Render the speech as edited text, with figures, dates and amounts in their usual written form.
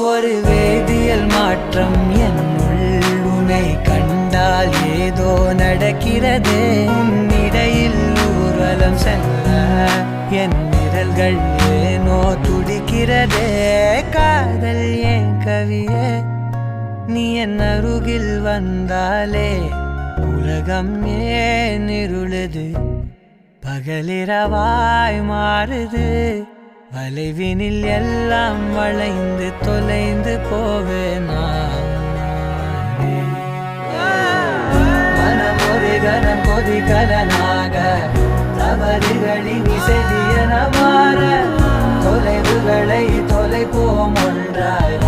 ஒரு வேதியியல் மாற்றம் என்னுள் உன்னை கண்டால் ஏதோ நடக்கிறது. இடையில் ஊர்வலம் செல்ல என் விரல்கள் ஏனோ துடிக்கிறதே. காதல் ஏன் கவியே, நீ என் அருகில் வந்தாலே உலகம் ஏன் இருளுது, பகலிரவாய் மாறுது. வளைவினில் எல்லாம் வளைந்து தொலைந்து போவேனா. மனம் ஒரு கணம் கொதிகலனாக தவறுகளின் இசையன மாற தொலைவுகளை தொலைப்போம் ஒன்றாய்.